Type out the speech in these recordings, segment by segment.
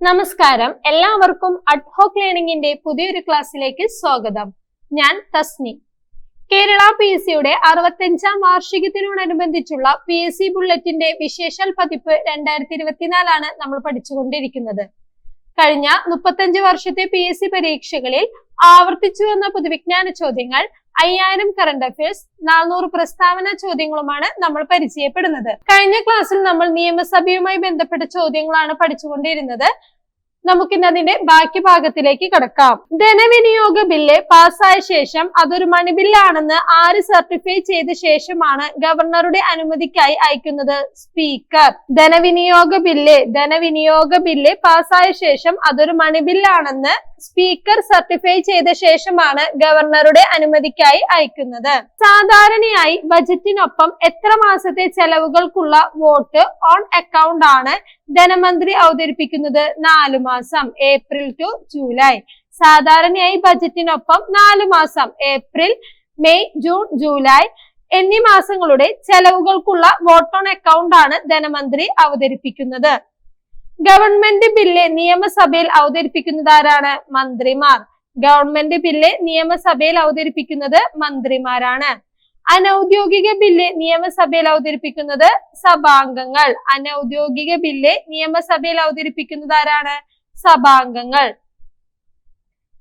നമസ്കാരം, എല്ലാവർക്കും അഡ്ഹോക്ക് ലേണിംഗിന്റെ പുതിയൊരു ക്ലാസ്സിലേക്ക് സ്വാഗതം. ഞാൻ തസ്നി. കേരള PSCയുടെ 65ാം വാർഷികത്തിനോടനുബന്ധിച്ചുള്ള PSC ബുള്ളറ്റിന്റെ വിശേഷാൽ പതിപ്പ് 2024 നമ്മൾ പഠിച്ചുകൊണ്ടിരിക്കുന്നത്. കഴിഞ്ഞ 35 വർഷത്തെ PSC പരീക്ഷകളിൽ ആവർത്തിച്ചു വന്ന പൊതുവിജ്ഞാന ചോദ്യങ്ങൾ, 5000 കറണ്ട് അഫയേഴ്സ്, 400 പ്രസ്താവന ചോദ്യങ്ങളുമാണ് നമ്മൾ പരിചയപ്പെടുന്നത്. കഴിഞ്ഞ ക്ലാസ്സിൽ നമ്മൾ നിയമസഭയുമായി ബന്ധപ്പെട്ട ചോദ്യങ്ങളാണ് പഠിച്ചുകൊണ്ടിരുന്നത്. നമുക്കിന്ന് അതിന്റെ ബാക്കി ഭാഗത്തിലേക്ക് കടക്കാം. ധനവിനിയോഗ ബില്ല് പാസ്സായ ശേഷം അതൊരു മണിബില്ലാണെന്ന് ആര് സർട്ടിഫൈ ചെയ്ത ശേഷമാണ് ഗവർണറുടെ അനുമതിക്കായി അയക്കുന്നത്? സ്പീക്കർ. ധനവിനിയോഗ ബില്ല് പാസ്സായ ശേഷം അതൊരു മണിബില്ലാണെന്ന് സ്പീക്കർ സർട്ടിഫൈ ചെയ്ത ശേഷമാണ് ഗവർണറുടെ അനുമതിക്കായി അയക്കുന്നത്. സാധാരണയായി ബജറ്റിനൊപ്പം എത്ര മാസത്തെ ചെലവുകൾക്കുള്ള വോട്ട് ഓൺ അക്കൗണ്ട് ആണ് ധനമന്ത്രി അവതരിപ്പിക്കുന്നത്? 4 മാസം, ഏപ്രിൽ ടു ജൂലൈ. സാധാരണയായി ബജറ്റിനൊപ്പം 4 മാസം, ഏപ്രിൽ, മെയ്, ജൂൺ, ജൂലൈ എന്നീ മാസങ്ങളുടെ ചെലവുകൾക്കുള്ള വോട്ട് ഓൺ അക്കൗണ്ട് ആണ് ധനമന്ത്രി അവതരിപ്പിക്കുന്നത്. ഗവൺമെന്റ് ബില്ല് നിയമസഭയിൽ അവതരിപ്പിക്കുന്നത് ആരാണ്? മന്ത്രിമാർ. ഗവൺമെന്റ് ബില്ല് നിയമസഭയിൽ അവതരിപ്പിക്കുന്നത് മന്ത്രിമാരാണ്. അനൌദ്യോഗിക ബില്ല് നിയമസഭയിൽ അവതരിപ്പിക്കുന്നത് സഭാംഗങ്ങൾ. അനൌദ്യോഗിക ബില്ല് നിയമസഭയിൽ അവതരിപ്പിക്കുന്നത് ആരാണ്? സഭാംഗങ്ങൾ.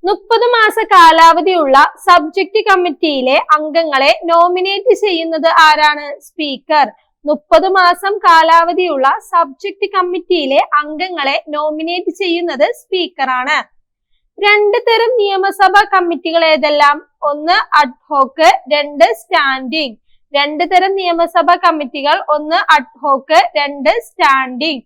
30 മാസ കാലാവധിയുള്ള സബ്ജക്ട് കമ്മിറ്റിയിലെ അംഗങ്ങളെ നോമിനേറ്റ് ചെയ്യുന്നത് ആരാണ്? സ്പീക്കർ. 30 മാസം കാലാവധിയുള്ള സബ്ജക്ട് കമ്മിറ്റിയിലെ അംഗങ്ങളെ നോമിനേറ്റ് ചെയ്യുന്നത് സ്പീക്കറാണ്. 2 തരം നിയമസഭാ കമ്മിറ്റികൾ ഏതെല്ലാം? 1 അഡ്ഹോക്ക്, 2 സ്റ്റാൻഡിംഗ്. 2 തരം നിയമസഭാ കമ്മിറ്റികൾ, 1 അഡ്ഹോക്ക്, 2 സ്റ്റാൻഡിംഗ്.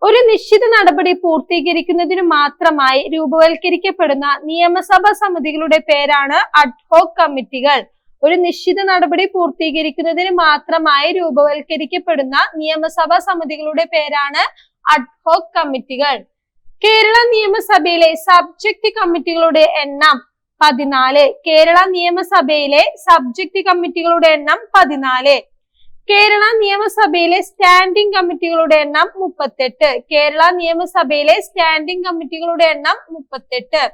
ഒരു നിശ്ചിത നടപടി പൂർത്തീകരിക്കുന്നതിന് മാത്രമായി രൂപവൽക്കരിക്കപ്പെടുന്ന നിയമസഭാ സമിതികളുടെ പേരാണ് അഡ്ഹോക്ക് കമ്മിറ്റികൾ. ഒരു നിശ്ചിത നടപടി പൂർത്തീകരിക്കുന്നതിന് മാത്രമായി രൂപവൽക്കരിക്കപ്പെടുന്ന നിയമസഭാ സമിതികളുടെ പേരാണ് അഡ്ഹോക്ക് കമ്മിറ്റികൾ. കേരള നിയമസഭയിലെ സബ്ജക്ട് കമ്മിറ്റികളുടെ എണ്ണം 14. കേരള നിയമസഭയിലെ സബ്ജക്ട് കമ്മിറ്റികളുടെ എണ്ണം 14. കേരള നിയമസഭയിലെ സ്റ്റാൻഡിംഗ് കമ്മിറ്റികളുടെ എണ്ണം 38. കേരള നിയമസഭയിലെ സ്റ്റാൻഡിംഗ് കമ്മിറ്റികളുടെ എണ്ണം 38.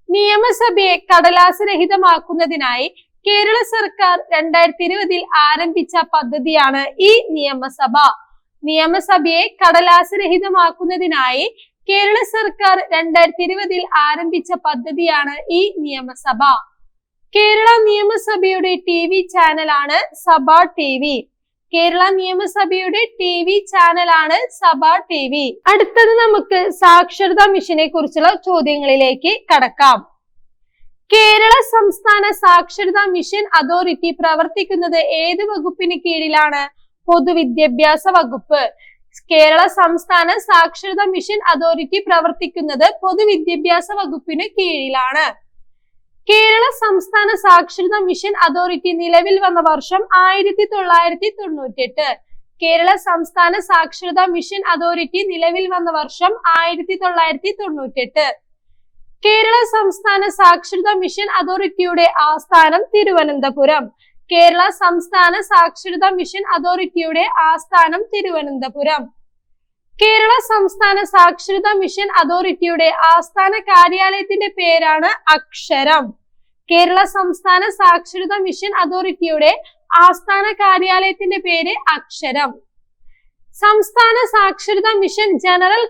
നിയമസഭയെ കടലാസ് രഹിതമാക്കുന്നതിനായി കേരള സർക്കാർ 2020 ആരംഭിച്ച പദ്ധതിയാണ് ഈ നിയമസഭ. നിയമസഭയെ കടലാസ് രഹിതമാക്കുന്നതിനായി കേരള സർക്കാർ 2020 ആരംഭിച്ച പദ്ധതിയാണ് ഈ നിയമസഭ. കേരള നിയമസഭയുടെ TV ചാനലാണ് സഭ TV. കേരള നിയമസഭയുടെ TV ചാനലാണ് സഭ TV. അടുത്തത് നമുക്ക് സാക്ഷരതാ മിഷനെ കുറിച്ചുള്ള ചോദ്യങ്ങളിലേക്ക് കടക്കാം. കേരള സംസ്ഥാന സാക്ഷരതാ മിഷൻ അതോറിറ്റി പ്രവർത്തിക്കുന്നത് ഏത് വകുപ്പിന് കീഴിലാണ്? പൊതുവിദ്യാഭ്യാസ വകുപ്പ്. കേരള സംസ്ഥാന സാക്ഷരതാ മിഷൻ അതോറിറ്റി പ്രവർത്തിക്കുന്നത് പൊതുവിദ്യാഭ്യാസ വകുപ്പിന് കീഴിലാണ്. കേരള സംസ്ഥാന സാക്ഷരതാ മിഷൻ അതോറിറ്റി നിലവിൽ വന്ന വർഷം 1998. കേരള സംസ്ഥാന സാക്ഷരതാ മിഷൻ അതോറിറ്റി നിലവിൽ വന്ന വർഷം 1998. കേരള സംസ്ഥാന സാക്ഷരതാ മിഷൻ അതോറിറ്റിയുടെ ആസ്ഥാനം തിരുവനന്തപുരം. കേരള സംസ്ഥാന സാക്ഷരതാ മിഷൻ അതോറിറ്റിയുടെ ആസ്ഥാനം തിരുവനന്തപുരം. കേരള സംസ്ഥാന സാക്ഷരതാ മിഷൻ അതോറിറ്റിയുടെ ആസ്ഥാന കാര്യാലയത്തിന്റെ പേരാണ് അക്ഷരം. കേരള സംസ്ഥാന സാക്ഷരതാ മിഷൻ അതോറിറ്റിയുടെ ആസ്ഥാന കാര്യാലയത്തിന്റെ പേര് അക്ഷരം. സംസ്ഥാന സാക്ഷരതാ മിഷൻ ജനറൽ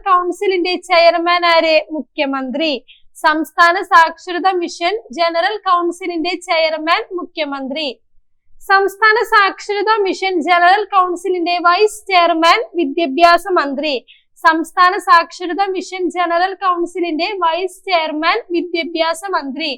കൗൺസിലിന്റെ ചെയർമാൻ ആര്? മുഖ്യമന്ത്രി. സംസ്ഥാന സാക്ഷരതാ മിഷൻ ജനറൽ കൗൺസിലിന്റെ ചെയർമാൻ മുഖ്യമന്ത്രി. സംസ്ഥാന സാക്ഷരതാ മിഷൻ ജനറൽ കൗൺസിലിന്റെ വൈസ് ചെയർമാൻ വിദ്യാഭ്യാസ മന്ത്രി. സംസ്ഥാന സാക്ഷരതാ മിഷൻ ജനറൽ കൗൺസിലിന്റെ വൈസ് ചെയർമാൻ വിദ്യാഭ്യാസ മന്ത്രി.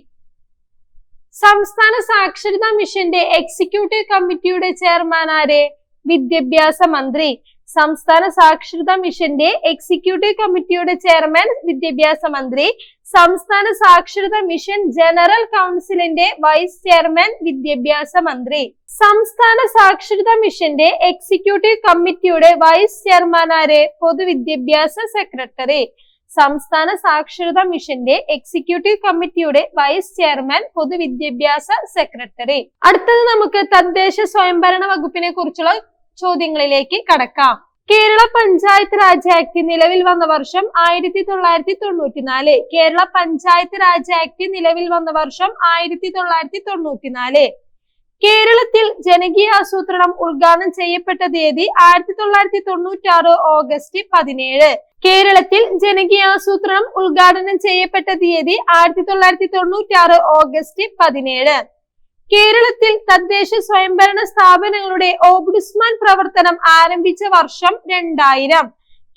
സംസ്ഥാന സാക്ഷരതാ മിഷന്റെ എക്സിക്യൂട്ടീവ് കമ്മിറ്റിയുടെ ചെയർമാൻ ആര്? വിദ്യാഭ്യാസ മന്ത്രി. സംസ്ഥാന സാക്ഷരതാ മിഷന്റെ എക്സിക്യൂട്ടീവ് കമ്മിറ്റിയുടെ ചെയർമാൻ വിദ്യാഭ്യാസ മന്ത്രി. സംസ്ഥാന സാക്ഷരതാ മിഷൻ ജനറൽ കൗൺസിലിന്റെ വൈസ് ചെയർമാൻ വിദ്യാഭ്യാസ മന്ത്രി. സംസ്ഥാന സാക്ഷരതാ മിഷന്റെ എക്സിക്യൂട്ടീവ് കമ്മിറ്റിയുടെ വൈസ് ചെയർമാൻ ആര്? പൊതുവിദ്യാഭ്യാസ സെക്രട്ടറി. സംസ്ഥാന സാക്ഷരതാ മിഷന്റെ എക്സിക്യൂട്ടീവ് കമ്മിറ്റിയുടെ വൈസ് ചെയർമാൻ പൊതുവിദ്യാഭ്യാസ സെക്രട്ടറി. അടുത്തത് നമുക്ക് തദ്ദേശ സ്വയംഭരണ വകുപ്പിനെ കുറിച്ചുള്ള ചോദ്യങ്ങളിലേക്ക് കടക്കാം. കേരള പഞ്ചായത്ത് രാജ് ആക്ട് നിലവിൽ വന്ന വർഷം 1994. കേരള പഞ്ചായത്ത് രാജ് ആക്ട് നിലവിൽ വന്ന വർഷം 1994. കേരളത്തിൽ ജനകീയ ആസൂത്രണം ഉദ്ഘാടനം ചെയ്യപ്പെട്ട തീയതി 1996 ഓഗസ്റ്റ് 17. കേരളത്തിൽ ജനകീയ ആസൂത്രണം ഉദ്ഘാടനം ചെയ്യപ്പെട്ട തീയതി 1996 ഓഗസ്റ്റ് 17. കേരളത്തിൽ തദ്ദേശ സ്വയംഭരണ സ്ഥാപനങ്ങളുടെ ഓംബുഡ്സ്മാൻ പ്രവർത്തനം ആരംഭിച്ച വർഷം 2000.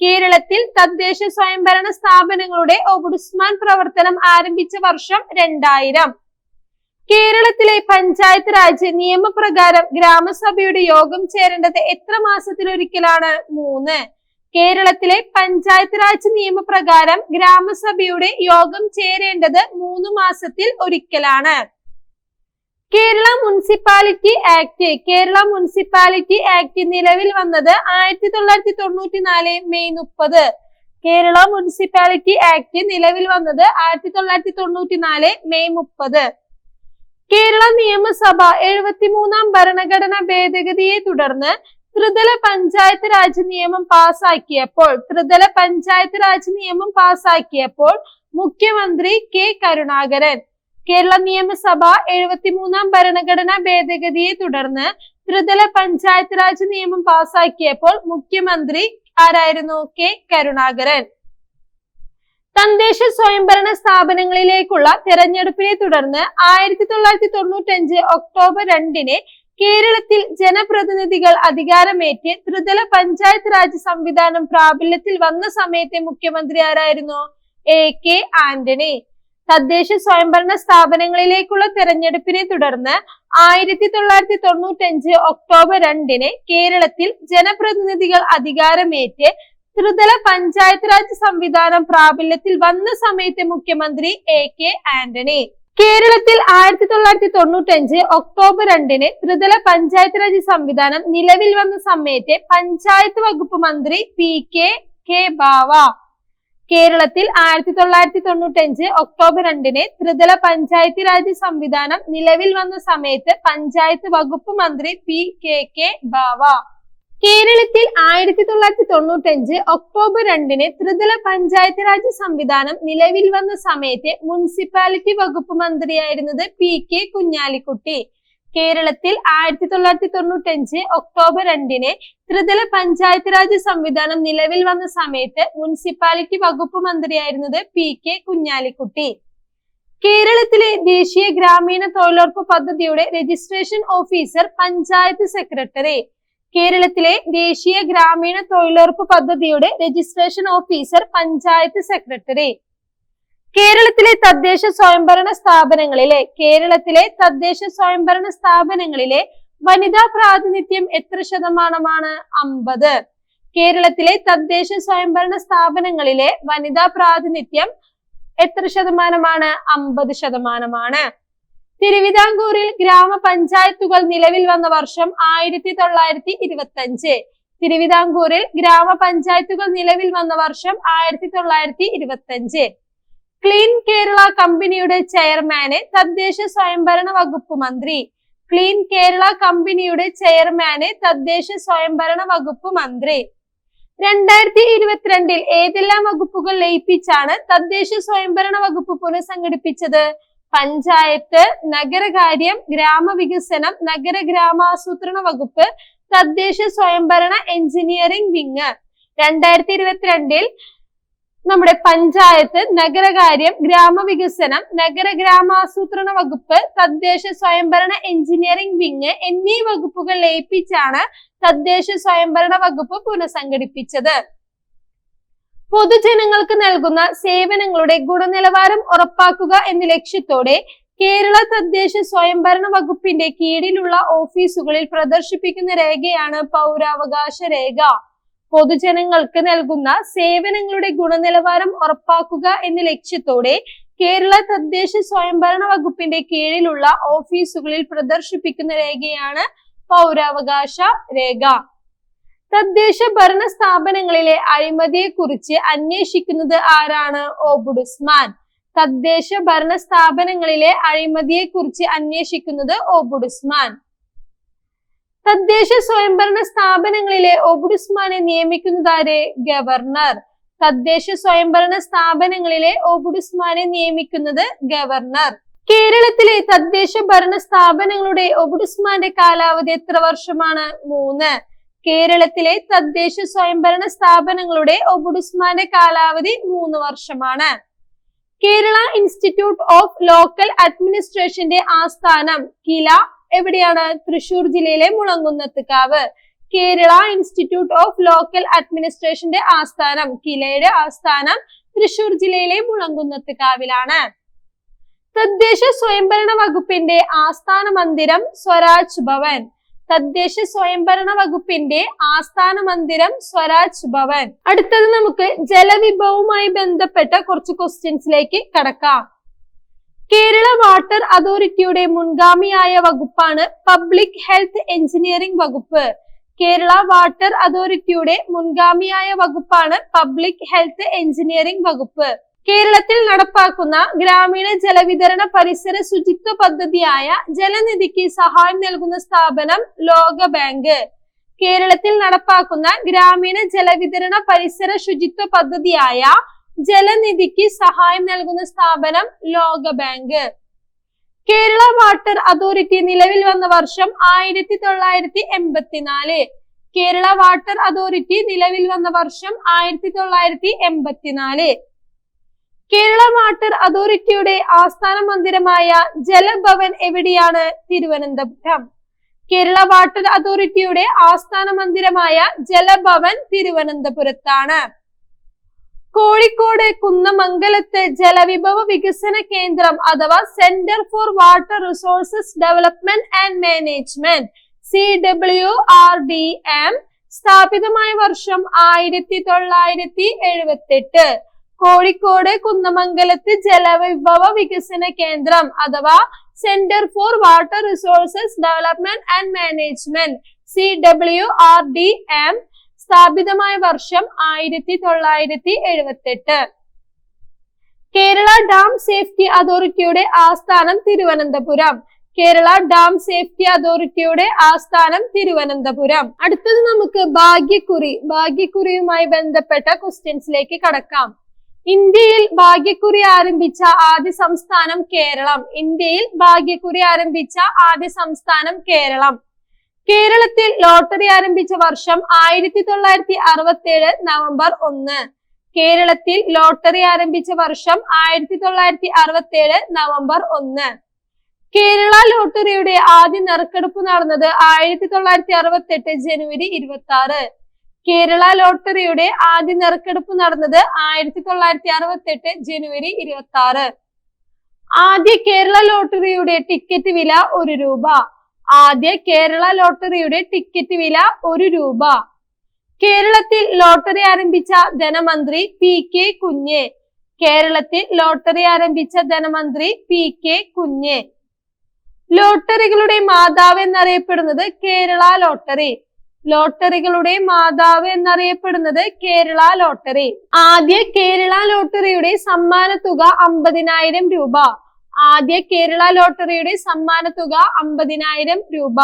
കേരളത്തിൽ തദ്ദേശ സ്വയംഭരണ സ്ഥാപനങ്ങളുടെ ഓംബുഡ്സ്മാൻ പ്രവർത്തനം ആരംഭിച്ച വർഷം 2000. കേരളത്തിലെ പഞ്ചായത്ത് രാജ് നിയമപ്രകാരം ഗ്രാമസഭയുടെ യോഗം ചേരേണ്ടത് എത്ര മാസത്തിലൊരിക്കലാണ്? 3. കേരളത്തിലെ പഞ്ചായത്ത് രാജ് നിയമപ്രകാരം ഗ്രാമസഭയുടെ യോഗം ചേരേണ്ടത് 3 മാസത്തിൽ ഒരിക്കലാണ്. Kerala municipality act. Kerala municipality act നിലവിൽ വന്നത് 1994 മെയ് 30. കേരള മുനിസിപ്പാലിറ്റി ആക്ട് നിലവിൽ വന്നത് 1994 മെയ് 30. കേരള നിയമസഭ 73ാം ഭരണഘടനാ ഭേദഗതിയെ തുടർന്ന് ത്രിതല പഞ്ചായത്ത് രാജ് നിയമം പാസാക്കിയപ്പോൾ മുഖ്യമന്ത്രി കെ കരുണാകരൻ. കേരള നിയമസഭ 73ാം ഭരണഘടനാ ഭേദഗതിയെ തുടർന്ന് ത്രിതല പഞ്ചായത്ത് രാജ് നിയമം പാസാക്കിയപ്പോൾ മുഖ്യമന്ത്രി ആരായിരുന്നു? കെ കരുണാകരൻ. തദ്ദേശ സ്വയംഭരണ സ്ഥാപനങ്ങളിലേക്കുള്ള തെരഞ്ഞെടുപ്പിനെ തുടർന്ന് 1995 ഒക്ടോബർ 2 കേരളത്തിൽ ജനപ്രതിനിധികൾ അധികാരമേറ്റ് ത്രിതല പഞ്ചായത്ത് രാജ് സംവിധാനം പ്രാബല്യത്തിൽ വന്ന സമയത്തെ മുഖ്യമന്ത്രി ആരായിരുന്നു? AK ആന്റണി. തദ്ദേശ സ്വയംഭരണ സ്ഥാപനങ്ങളിലേക്കുള്ള തെരഞ്ഞെടുപ്പിനെ തുടർന്ന് 1995 ഒക്ടോബർ 2 കേരളത്തിൽ ജനപ്രതിനിധികൾ അധികാരമേറ്റ് ത്രിതല പഞ്ചായത്ത് രാജ് സംവിധാനം പ്രാബല്യത്തിൽ വന്ന സമയത്തെ മുഖ്യമന്ത്രി AK ആന്റണി. കേരളത്തിൽ 1995 ഒക്ടോബർ 2 ത്രിതല പഞ്ചായത്ത് രാജ് സംവിധാനം നിലവിൽ വന്ന സമയത്തെ പഞ്ചായത്ത് വകുപ്പ് മന്ത്രി PK ബാവ. കേരളത്തിൽ 1995 ഒക്ടോബർ 2 ത്രിതല പഞ്ചായത്ത് രാജ് സംവിധാനം നിലവിൽ വന്ന സമയത്ത് പഞ്ചായത്ത് വകുപ്പ് മന്ത്രി PK ബാവ. കേരളത്തിൽ 1995 ഒക്ടോബർ 2 ത്രിതല പഞ്ചായത്ത് രാജ് സംവിധാനം നിലവിൽ വന്ന സമയത്ത് മുനിസിപ്പാലിറ്റി വകുപ്പ് മന്ത്രിയായിരുന്നത് PK കുഞ്ഞാലിക്കുട്ടി. കേരളത്തിൽ 1995 ഒക്ടോബർ 2 ത്രിതല പഞ്ചായത്ത് രാജ് സംവിധാനം നിലവിൽ വന്ന സമയത്ത് മുനിസിപ്പാലിറ്റി വകുപ്പ് മന്ത്രിയായിരുന്നത് PK കുഞ്ഞാലിക്കുട്ടി. കേരളത്തിലെ ദേശീയ ഗ്രാമീണ തൊഴിലുറപ്പ് പദ്ധതിയുടെ രജിസ്ട്രേഷൻ ഓഫീസർ പഞ്ചായത്ത് സെക്രട്ടറി. കേരളത്തിലെ ദേശീയ ഗ്രാമീണ തൊഴിലുറപ്പ് പദ്ധതിയുടെ രജിസ്ട്രേഷൻ ഓഫീസർ പഞ്ചായത്ത് സെക്രട്ടറി. കേരളത്തിലെ തദ്ദേശ സ്വയംഭരണ സ്ഥാപനങ്ങളിലെ വനിതാ പ്രാതിനിധ്യം എത്ര ശതമാനമാണ്? 50. കേരളത്തിലെ തദ്ദേശ സ്വയംഭരണ സ്ഥാപനങ്ങളിലെ വനിതാ പ്രാതിനിധ്യം എത്ര ശതമാനമാണ്? 50%. തിരുവിതാംകൂറിൽ ഗ്രാമപഞ്ചായത്തുകൾ നിലവിൽ വന്ന വർഷം 1925. തിരുവിതാംകൂറിൽ ഗ്രാമപഞ്ചായത്തുകൾ നിലവിൽ വന്ന വർഷം 1925. ക്ലീൻ കേരള കമ്പനിയുടെ ചെയർമാന് തദ്ദേശ സ്വയംഭരണ വകുപ്പ് മന്ത്രി. ക്ലീൻ കേരള കമ്പനിയുടെ ചെയർമാന് തദ്ദേശ സ്വയംഭരണ വകുപ്പ് മന്ത്രി. 2022 ഏതെല്ലാം വകുപ്പുകൾ ലയിപ്പിച്ചാണ് തദ്ദേശ സ്വയംഭരണ വകുപ്പ് പുനഃസംഘടിപ്പിച്ചത്? പഞ്ചായത്ത്, നഗരകാര്യം, ഗ്രാമവികസനം, നഗരഗ്രാമാസൂത്രണ വകുപ്പ്, തദ്ദേശ സ്വയംഭരണ എഞ്ചിനീയറിംഗ് വിങ്. 2022 നമ്മുടെ പഞ്ചായത്ത്, നഗരകാര്യം, ഗ്രാമവികസനം, നഗരഗ്രാമാസൂത്രണ വകുപ്പ്, തദ്ദേശ സ്വയംഭരണ എഞ്ചിനീയറിംഗ് വിങ് എന്നീ വകുപ്പുകൾ ലയിപ്പിച്ചാണ് തദ്ദേശ സ്വയംഭരണ വകുപ്പ് പുനഃസംഘടിപ്പിച്ചത്. പൊതുജനങ്ങൾക്ക് നൽകുന്ന സേവനങ്ങളുടെ ഗുണനിലവാരം ഉറപ്പാക്കുക എന്ന ലക്ഷ്യത്തോടെ കേരള തദ്ദേശ സ്വയംഭരണ വകുപ്പിന്റെ കീഴിലുള്ള ഓഫീസുകളിൽ പ്രദർശിപ്പിക്കുന്ന രേഖയാണ് പൗരാവകാശ രേഖ. പൊതുജനങ്ങൾക്ക് നൽകുന്ന സേവനങ്ങളുടെ ഗുണനിലവാരം ഉറപ്പാക്കുക എന്ന ലക്ഷ്യത്തോടെ കേരള തദ്ദേശ സ്വയംഭരണ വകുപ്പിന്റെ കീഴിലുള്ള ഓഫീസുകളിൽ പ്രദർശിപ്പിക്കുന്ന രേഖയാണ് പൗരാവകാശ രേഖ. തദ്ദേശ ഭരണ സ്ഥാപനങ്ങളിലെ അഴിമതിയെ കുറിച്ച് അന്വേഷിക്കുന്നത് ആരാണ്? ഓംബുഡ്സ്മാൻ. തദ്ദേശ ഭരണ സ്ഥാപനങ്ങളിലെ അഴിമതിയെ കുറിച്ച് അന്വേഷിക്കുന്നത് ഓംബുഡ്സ്മാൻ. തദ്ദേശ സ്വയംഭരണ സ്ഥാപനങ്ങളിലെ ഓംബുഡ്സ്മാനെ നിയമിക്കുന്നതാരെ? ഗവർണർ. തദ്ദേശ സ്വയംഭരണ സ്ഥാപനങ്ങളിലെ ഓംബുഡ്സ്മാനെ നിയമിക്കുന്നത് ഗവർണർ. കേരളത്തിലെ തദ്ദേശ ഭരണ സ്ഥാപനങ്ങളുടെ ഓംബുഡ്സ്മാന്റെ കാലാവധി എത്ര വർഷമാണ്? 3. കേരളത്തിലെ തദ്ദേശ സ്വയംഭരണ സ്ഥാപനങ്ങളുടെ ഓംബുഡ്സ്മാന്റെ കാലാവധി 3 വർഷമാണ്. കേരള ഇൻസ്റ്റിറ്റ്യൂട്ട് ഓഫ് ലോക്കൽ അഡ്മിനിസ്ട്രേഷന്റെ ആസ്ഥാനം കില എവിടെയാണ്? തൃശൂർ ജില്ലയിലെ Mulankunnathukavu. Kerala institute of local അഡ്മിനിസ്ട്രേഷന്റെ ആസ്ഥാനം, കിലയുടെ ആസ്ഥാനം തൃശൂർ ജില്ലയിലെ മുളങ്കുന്നത്തുകാവിലാണ്. തദ്ദേശ സ്വയംഭരണ വകുപ്പിന്റെ ആസ്ഥാന മന്ദിരം സ്വരാജ് ഭവൻ. തദ്ദേശ സ്വയംഭരണ വകുപ്പിന്റെ ആസ്ഥാന മന്ദിരം സ്വരാജ് ഭവൻ. അടുത്തത് നമുക്ക് ജലവിഭവവുമായി ബന്ധപ്പെട്ട കുറച്ച് ക്വസ്റ്റ്യൻസിലേക്ക് കടക്കാം. കേരള വാട്ടർ അതോറിറ്റിയുടെ മുൻഗാമിയായ വകുപ്പാണ് പബ്ലിക് ഹെൽത്ത് എഞ്ചിനീയറിംഗ് വകുപ്പ്. കേരള വാട്ടർ അതോറിറ്റിയുടെ മുൻഗാമിയായ വകുപ്പാണ് പബ്ലിക് ഹെൽത്ത് എഞ്ചിനീയറിംഗ് വകുപ്പ്. കേരളത്തിൽ നടപ്പാക്കുന്ന ഗ്രാമീണ ജലവിതരണ പരിസര ശുചിത്വ പദ്ധതിയായ ജലനിധിക്ക് സഹായം നൽകുന്ന സ്ഥാപനം ലോക ബാങ്ക്. കേരളത്തിൽ നടപ്പാക്കുന്ന ഗ്രാമീണ ജലവിതരണ പരിസര ശുചിത്വ പദ്ധതിയായ ജലനിധിക്ക് സഹായം നൽകുന്ന സ്ഥാപനം ലോക ബാങ്ക്. കേരള വാട്ടർ അതോറിറ്റി നിലവിൽ വന്ന വർഷം 1984. കേരള വാട്ടർ അതോറിറ്റി നിലവിൽ വന്ന വർഷം 1984. കേരള വാട്ടർ അതോറിറ്റിയുടെ ആസ്ഥാന മന്ദിരമായ ജലഭവൻ എവിടെയാണ്? തിരുവനന്തപുരം. കേരള വാട്ടർ അതോറിറ്റിയുടെ ആസ്ഥാന മന്ദിരമായ ജലഭവൻ തിരുവനന്തപുരത്താണ്. കോഴിക്കോട് കുന്നമംഗലത്ത് ജലവിഭവ വികസന കേന്ദ്രം അഥവാ centre for water resources development and management CWRDM സ്ഥാപിതമായ വർഷം 1978. കോഴിക്കോട് കുന്നമംഗലത്ത് ജലവിഭവ വികസന കേന്ദ്രം അഥവാ centre for water resources development and management CWRDM സ്ഥാപിതമായ വർഷം 1978. കേരള ഡാം സേഫ്റ്റി അതോറിറ്റിയുടെ ആസ്ഥാനം തിരുവനന്തപുരം. കേരള ഡാം സേഫ്റ്റി അതോറിറ്റിയുടെ ആസ്ഥാനം തിരുവനന്തപുരം. അടുത്തത് നമുക്ക് ഭാഗ്യക്കുറിയുമായി ബന്ധപ്പെട്ട ക്വസ്റ്റ്യൻസിലേക്ക് കടക്കാം. ഇന്ത്യയിൽ ഭാഗ്യക്കുറി ആരംഭിച്ച ആദ്യ സംസ്ഥാനം കേരളം. ഇന്ത്യയിൽ ഭാഗ്യക്കുറി ആരംഭിച്ച ആദ്യ സംസ്ഥാനം കേരളം. കേരളത്തിൽ ലോട്ടറി ആരംഭിച്ച വർഷം 1967 നവംബർ 1. കേരളത്തിൽ ലോട്ടറി ആരംഭിച്ച വർഷം 1967 നവംബർ 1. കേരള ലോട്ടറിയുടെ ആദ്യ നറുക്കെടുപ്പ് നടന്നത് 1968 ജനുവരി 26. കേരള ലോട്ടറിയുടെ ആദ്യ നറുക്കെടുപ്പ് നടന്നത് 1968 ജനുവരി 26. ആദ്യ കേരള ലോട്ടറിയുടെ ടിക്കറ്റ് വില 1 രൂപ. ആദ്യ കേരള ലോട്ടറിയുടെ ടിക്കറ്റ് വില 1 രൂപ. കേരളത്തിൽ ലോട്ടറി ആരംഭിച്ച ധനമന്ത്രി P.K. കുഞ്ഞ്. കേരളത്തിൽ ലോട്ടറി ആരംഭിച്ച ധനമന്ത്രി P.K. കുഞ്ഞ്. ലോട്ടറികളുടെ മാതാവ് എന്നറിയപ്പെടുന്നത് കേരള ലോട്ടറി. ലോട്ടറികളുടെ മാതാവ് എന്നറിയപ്പെടുന്നത് കേരള ലോട്ടറി. ആദ്യ കേരള ലോട്ടറിയുടെ സമ്മാനത്തുക 50,000 രൂപ. ആദ്യ കേരള ലോട്ടറിയുടെ സമ്മാനത്തുക 50,000 രൂപ.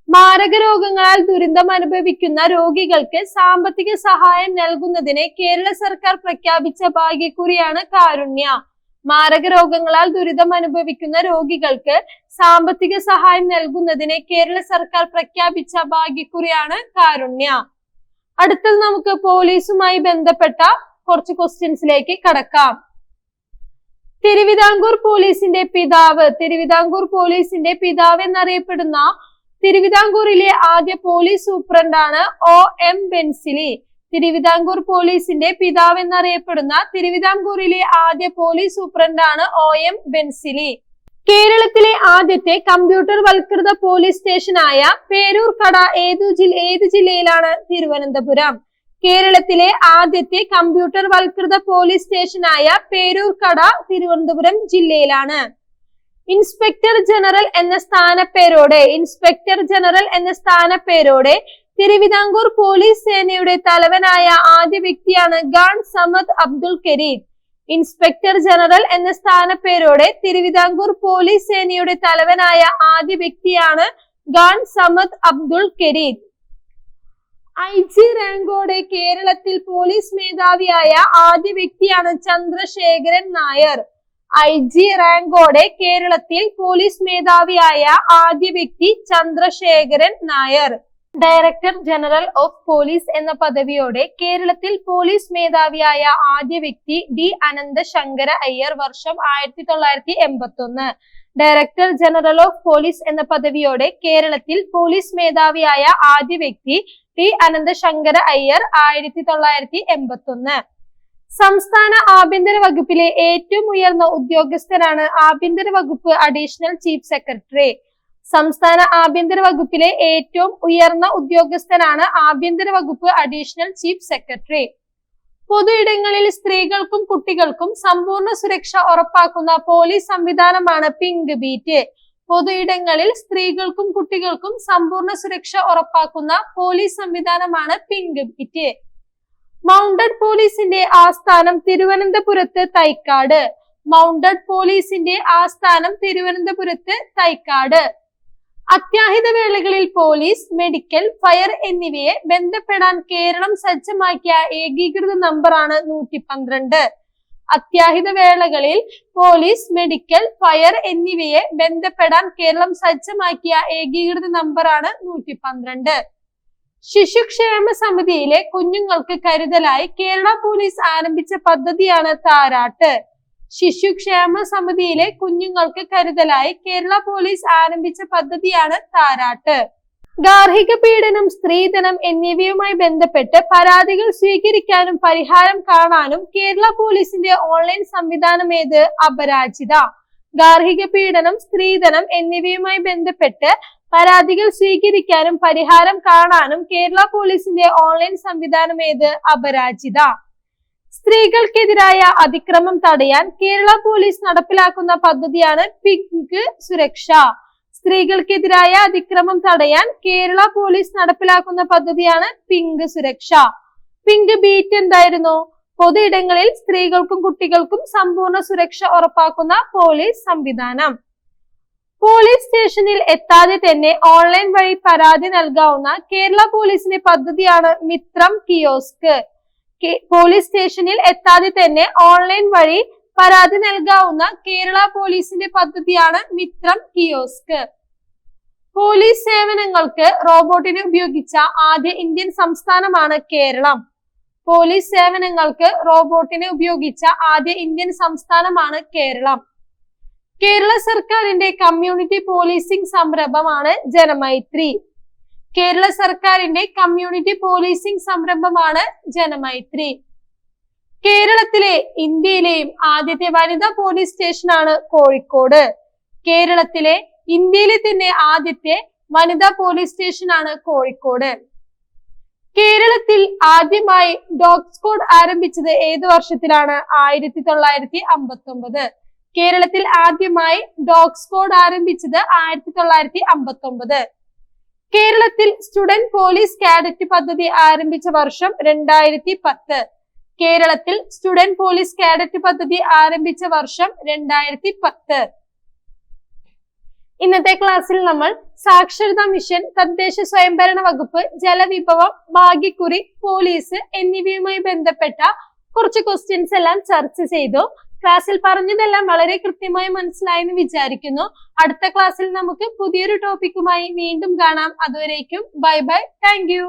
മാരക രോഗങ്ങളാൽ ദുരിതം അനുഭവിക്കുന്ന രോഗികൾക്ക് സാമ്പത്തിക സഹായം നൽകുന്നതിന് കേരള സർക്കാർ പ്രഖ്യാപിച്ച ഭാഗ്യക്കുറിയാണ് കാരുണ്യ. മാരക രോഗങ്ങളാൽ ദുരിതം അനുഭവിക്കുന്ന രോഗികൾക്ക് സാമ്പത്തിക സഹായം നൽകുന്നതിന് കേരള സർക്കാർ പ്രഖ്യാപിച്ച ഭാഗ്യക്കുറിയാണ് കാരുണ്യ. അടുത്തത് നമുക്ക് പോലീസുമായി ബന്ധപ്പെട്ട കുറച്ച് ക്വസ്റ്റ്യൻസിലേക്ക് കടക്കാം. തിരുവിതാംകൂർ പോലീസിന്റെ പിതാവ്. തിരുവിതാംകൂർ പോലീസിന്റെ പിതാവ് എന്നറിയപ്പെടുന്ന തിരുവിതാംകൂറിലെ ആദ്യ പോലീസ് സൂപ്രണ്ടാണ് O.M. ബെൻസിലി. തിരുവിതാംകൂർ പോലീസിന്റെ പിതാവ് എന്നറിയപ്പെടുന്ന തിരുവിതാംകൂറിലെ ആദ്യ പോലീസ് സൂപ്രണ്ടാണ് O.M. ബെൻസിലി. കേരളത്തിലെ ആദ്യത്തെ കമ്പ്യൂട്ടർ വൽകൃത പോലീസ് സ്റ്റേഷനായ പേരൂർക്കട ഏതു ജില്ലയിലാണ്? തിരുവനന്തപുരം. കേരളത്തിലെ ആദ്യത്തെ കമ്പ്യൂട്ടർ വൽകൃത പോലീസ് സ്റ്റേഷനായ പേരൂർക്കട തിരുവനന്തപുരം ജില്ലയിലാണ്. ഇൻസ്പെക്ടർ ജനറൽ എന്ന സ്ഥാനപ്പേരോടെ തിരുവിതാംകൂർ പോലീസ് സേനയുടെ തലവനായ ആദ്യ വ്യക്തിയാണ് ഖാൻ സമദ് അബ്ദുൽ കരീം. ഇൻസ്പെക്ടർ ജനറൽ എന്ന സ്ഥാനപ്പേരോടെ തിരുവിതാംകൂർ പോലീസ് സേനയുടെ തലവനായ ആദ്യ വ്യക്തിയാണ് ഖാൻ സമദ് അബ്ദുൾ കരീം. IG റാങ്കോടെ കേരളത്തിൽ പോലീസ് മേധാവിയായ ആദ്യ വ്യക്തിയാണ് ചന്ദ്രശേഖരൻ നായർ. IG റാങ്കോടെ കേരളത്തിൽ പോലീസ് മേധാവിയായ ആദ്യ വ്യക്തി Chandrasekharan Nair. Director general of police എന്ന പദവിയോടെ കേരളത്തിൽ പോലീസ് മേധാവിയായ ആദ്യ വ്യക്തി D അനന്തശങ്കര അയ്യർ. വർഷം 1981. ഡയറക്ടർ ജനറൽ ഓഫ് പോലീസ് എന്ന പദവിയോടെ കേരളത്തിൽ പോലീസ് മേധാവിയായ ആദ്യ വ്യക്തി D അനന്തശങ്കര അയ്യർ. 1981. സംസ്ഥാന ആഭ്യന്തര വകുപ്പിലെ ഏറ്റവും ഉയർന്ന ഉദ്യോഗസ്ഥനാണ് ആഭ്യന്തര വകുപ്പ് അഡീഷണൽ ചീഫ് സെക്രട്ടറി. സംസ്ഥാന ആഭ്യന്തര വകുപ്പിലെ ഏറ്റവും ഉയർന്ന ഉദ്യോഗസ്ഥനാണ് ആഭ്യന്തര വകുപ്പ് അഡീഷണൽ ചീഫ് സെക്രട്ടറി. പൊതു ഇടങ്ങളിൽ സ്ത്രീകൾക്കും കുട്ടികൾക്കും സമ്പൂർണ്ണ സുരക്ഷ ഉറപ്പാക്കുന്ന പോലീസ് സംവിധാനമാണ് പിങ്ക് ബീറ്റ്. പൊതു ഇടങ്ങളിൽ സ്ത്രീകൾക്കും കുട്ടികൾക്കും സമ്പൂർണ്ണ സുരക്ഷ ഉറപ്പാക്കുന്ന പോലീസ് സംവിധാനമാണ് പിങ്ക് ബീറ്റ്. മൗണ്ടഡ് പോലീസിന്റെ ആസ്ഥാനം തിരുവനന്തപുരത്ത് തൈക്കാട്. മൗണ്ടഡ് പോലീസിന്റെ ആസ്ഥാനം തിരുവനന്തപുരത്ത് തൈക്കാട്. അത്യാഹിത വേളകളിൽ പോലീസ്, മെഡിക്കൽ, ഫയർ എന്നിവയെ ബന്ധപ്പെടാൻ കേരളം സജ്ജമാക്കിയ ഏകീകൃത നമ്പറാണ് 112. അത്യാഹിത വേളകളിൽ പോലീസ്, മെഡിക്കൽ, ഫയർ എന്നിവയെ ബന്ധപ്പെടാൻ കേരളം സജ്ജമാക്കിയ ഏകീകൃത നമ്പറാണ് 112. ശിശുക്ഷേമ സമിതിയിലെ കുഞ്ഞുങ്ങൾക്ക് കരുതലായി കേരള പോലീസ് ആരംഭിച്ച പദ്ധതിയാണ് താരാട്ട്. ശിശുക്ഷേമ സമിതിയിലെ കുഞ്ഞുങ്ങൾക്ക് കരുതലായി കേരള പോലീസ് ആരംഭിച്ച പദ്ധതിയാണ് താരാട്ട്. ഗാർഹിക പീഡനം, സ്ത്രീധനം എന്നിവയുമായി ബന്ധപ്പെട്ട് പരാതികൾ സ്വീകരിക്കാനും പരിഹാരം കാണാനും കേരള പോലീസിന്റെ ഓൺലൈൻ സംവിധാനമേത്? അപരാജിത. ഗാർഹിക പീഡനം, സ്ത്രീധനം എന്നിവയുമായി ബന്ധപ്പെട്ട് പരാതികൾ സ്വീകരിക്കാനും പരിഹാരം കാണാനും കേരള പോലീസിന്റെ ഓൺലൈൻ സംവിധാനമേത്? അപരാജിത. സ്ത്രീകൾക്കെതിരായ അതിക്രമം തടയാൻ കേരള പോലീസ് നടപ്പിലാക്കുന്ന പദ്ധതിയാണ് പിങ്ക് സുരക്ഷ. സ്ത്രീകൾക്കെതിരായ അതിക്രമം തടയാൻ കേരള പോലീസ് നടപ്പിലാക്കുന്ന പദ്ധതിയാണ് പിങ്ക് സുരക്ഷ. പിങ്ക് ബീറ്റ് എന്തായിരുന്നു? പൊതു ഇടങ്ങളിൽ സ്ത്രീകൾക്കും കുട്ടികൾക്കും സമ്പൂർണ്ണ സുരക്ഷ ഉറപ്പാക്കുന്ന പോലീസ് സംവിധാനം. പോലീസ് സ്റ്റേഷനിൽ എത്താതെ തന്നെ ഓൺലൈൻ വഴി പരാതി നൽകാവുന്ന കേരള പോലീസിന്റെ പദ്ധതിയാണ് മിത്രം കിയോസ്ക്. പോലീസ് സ്റ്റേഷനിൽ എത്താതെ തന്നെ ഓൺലൈൻ വഴി പരാതി നൽകാവുന്ന കേരള പോലീസിന്റെ പദ്ധതിയാണ് മിത്രം കിയോസ്ക്. പോലീസ് സേവനങ്ങൾക്ക് റോബോട്ടിനെ ഉപയോഗിച്ച ആദ്യ ഇന്ത്യൻ സംസ്ഥാനമാണ് കേരളം. പോലീസ് സേവനങ്ങൾക്ക് റോബോട്ടിനെ ഉപയോഗിച്ച ആദ്യ ഇന്ത്യൻ സംസ്ഥാനമാണ് കേരളം. കേരള സർക്കാരിന്റെ കമ്മ്യൂണിറ്റി പോലീസിംഗ് സംരംഭമാണ് ജനമൈത്രി. കേരള സർക്കാരിന്റെ കമ്മ്യൂണിറ്റി പോലീസിംഗ് സംരംഭമാണ് ജനമൈത്രി. കേരളത്തിലെ ഇന്ത്യയിലെയും ആദ്യത്തെ വനിതാ പോലീസ് സ്റ്റേഷനാണ് കോഴിക്കോട്. കേരളത്തിലെ ഇന്ത്യയിലെ തന്നെ ആദ്യത്തെ വനിതാ പോലീസ് സ്റ്റേഷനാണ് കോഴിക്കോട്. കേരളത്തിൽ ആദ്യമായി ഡോഗ് സ്ക്വാഡ് ആരംഭിച്ചത് ഏത് വർഷത്തിലാണ്? 1959. കേരളത്തിൽ ആദ്യമായി ഡോഗ് സ്ക്വാഡ് ആരംഭിച്ചത് 1959. കേരളത്തിൽ സ്റ്റുഡന്റ് പോലീസ് കാഡറ്റ് പദ്ധതി ആരംഭിച്ച വർഷം 2010. കേരളത്തിൽ സ്റ്റുഡന്റ് പോലീസ് കാഡറ്റ് പദ്ധതി ആരംഭിച്ച വർഷം 2010. ഇന്നത്തെ ക്ലാസ്സിൽ നമ്മൾ സാക്ഷരതാ മിഷൻ, തദ്ദേശ സ്വയംഭരണ വകുപ്പ്, ജലവിഭവം, ഭാഗ്യക്കുറി, പോലീസ് എന്നിവയുമായി ബന്ധപ്പെട്ട കുറച്ച് ക്വസ്റ്റ്യൻസ് എല്ലാം ചർച്ച ചെയ്തു. ക്ലാസ്സിൽ പറഞ്ഞതെല്ലാം വളരെ കൃത്യമായി മനസ്സിലായെന്ന് വിചാരിക്കുന്നു. അടുത്ത ക്ലാസ്സിൽ നമുക്ക് പുതിയൊരു ടോപ്പിക്കുമായി വീണ്ടും കാണാം. അതുവരേക്കും ബൈ ബൈ. Thank you.